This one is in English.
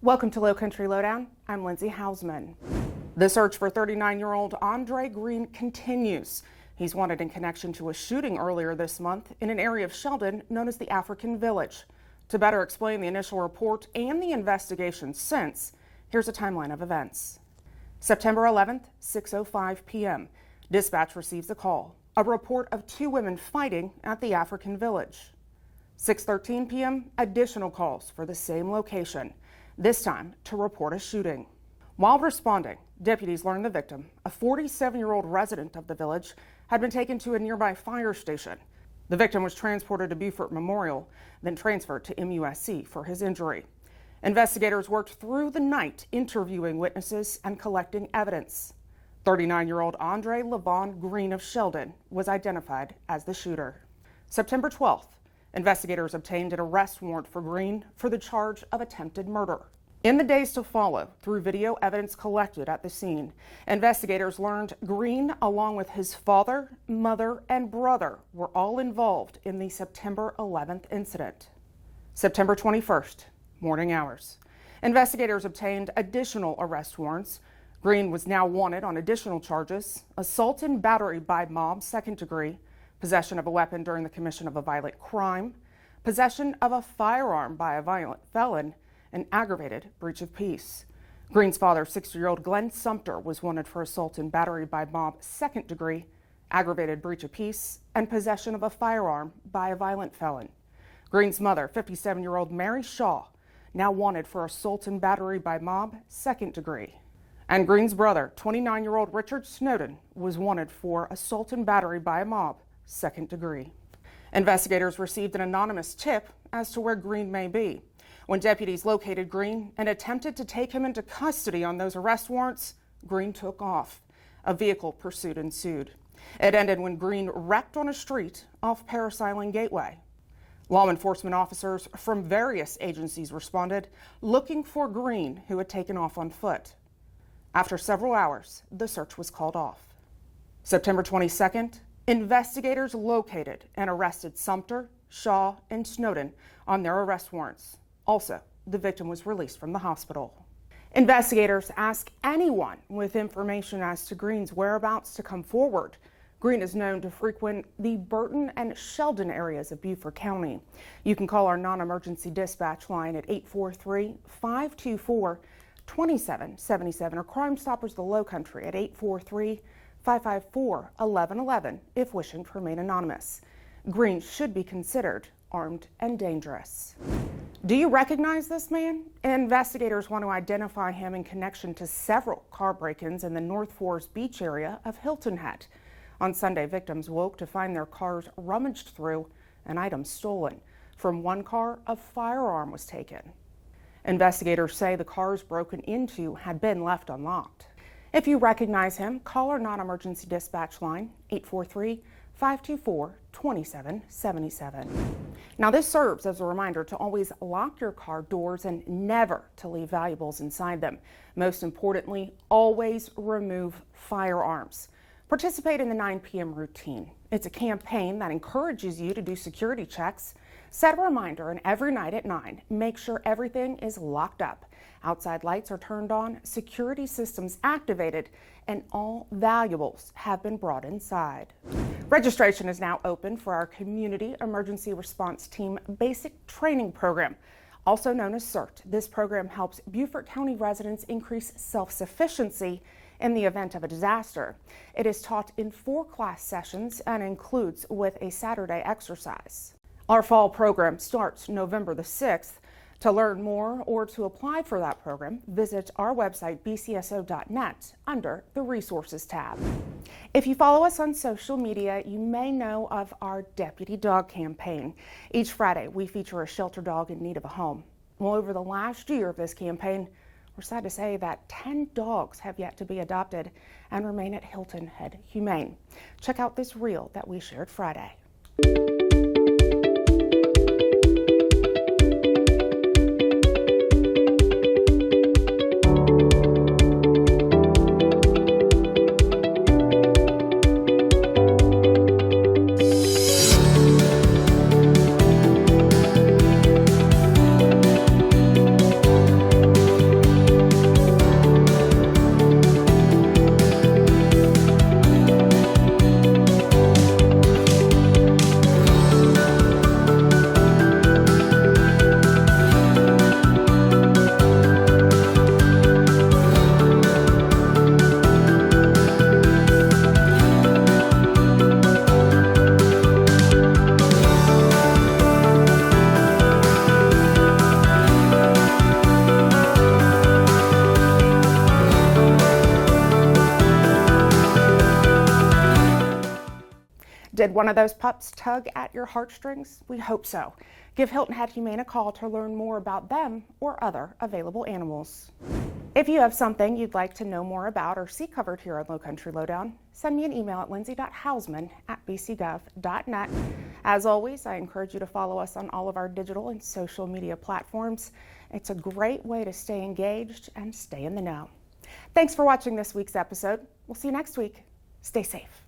Welcome to Lowcountry Lowdown. I'm Lindsay Hausman. The search for 39-year-old Andre Green continues. He's wanted in connection to a shooting earlier this month in an area of Sheldon known as the African Village. To better explain the initial report and the investigation since, here's a timeline of events. September 11th, 6:05 p.m. Dispatch receives a call, a report of two women fighting at the African Village. 6:13 p.m., additional calls for the same location, this time to report a shooting. While responding, deputies learned the victim, a 47-year-old resident of the village, had been taken to a nearby fire station. The victim was transported to Beaufort Memorial, then transferred to MUSC for his injury. Investigators worked through the night interviewing witnesses and collecting evidence. 39-year-old Andre Levon Green of Sheldon was identified as the shooter. September 12th, investigators obtained an arrest warrant for Green for the charge of attempted murder. In the days to follow, through video evidence collected at the scene, investigators learned Green, along with his father, mother, and brother, were all involved in the September 11th incident. September 21st, morning hours. Investigators obtained additional arrest warrants. Green was now wanted on additional charges: assault and battery by mob, second degree, possession of a weapon during the commission of a violent crime, possession of a firearm by a violent felon, and aggravated breach of peace. Green's father, 60-year-old Glenn Sumter, was wanted for assault and battery by mob, second degree, aggravated breach of peace, and possession of a firearm by a violent felon. Green's mother, 57-year-old Mary Shaw, now wanted for assault and battery by mob, second degree. And Green's brother, 29-year-old Richard Snowden, was wanted for assault and battery by a mob, second degree. Investigators received an anonymous tip as to where Green may be. When deputies located Green and attempted to take him into custody on those arrest warrants, Green took off. A vehicle pursuit ensued. It ended when Green wrecked on a street off Paris Island Gateway. Law enforcement officers from various agencies responded, looking for Green, who had taken off on foot. After several hours, the search was called off. September 22nd, investigators located and arrested Sumter, Shaw, and Snowden on their arrest warrants. Also, the victim was released from the hospital. Investigators ask anyone with information as to Green's whereabouts to come forward. Green is known to frequent the Burton and Sheldon areas of Beaufort County. You can call our non-emergency dispatch line at 843-524-2777 or Crime Stoppers the Lowcountry at 843-554-1111 if wishing to remain anonymous. Green should be considered armed and dangerous. Do you recognize this man? Investigators want to identify him in connection to several car break-ins in the North Forest Beach area of Hilton Head. On Sunday, victims woke to find their cars rummaged through and items stolen. From one car, a firearm was taken. Investigators say the cars broken into had been left unlocked. If you recognize him, call our non-emergency dispatch line, 843-524-2777. Now, this serves as a reminder to always lock your car doors and never to leave valuables inside them. Most importantly, always remove firearms. Participate in the 9 p.m. routine. It's a campaign that encourages you to do security checks. Set a reminder, and every night at 9, make sure everything is locked up. Outside lights are turned on, security systems activated, and all valuables have been brought inside. Registration is now open for our Community Emergency Response Team Basic Training Program, also known as CERT. This program helps Beaufort County residents increase self-sufficiency in the event of a disaster. It is taught in 4 class sessions and includes with a Saturday exercise. Our fall program starts November the 6th. To learn more or to apply for that program, visit our website, bcso.net, under the Resources tab. If you follow us on social media, you may know of our Deputy Dog campaign. Each Friday, we feature a shelter dog in need of a home. Well, over the last year of this campaign, we're sad to say that 10 dogs have yet to be adopted and remain at Hilton Head Humane. Check out this reel that we shared Friday. Did one of those pups tug at your heartstrings? We hope so. Give Hilton Head Humane a call to learn more about them or other available animals. If you have something you'd like to know more about or see covered here on Lowcountry Lowdown, send me an email at lindsay.hausman@bcgov.net. As always, I encourage you to follow us on all of our digital and social media platforms. It's a great way to stay engaged and stay in the know. Thanks for watching this week's episode. We'll see you next week. Stay safe.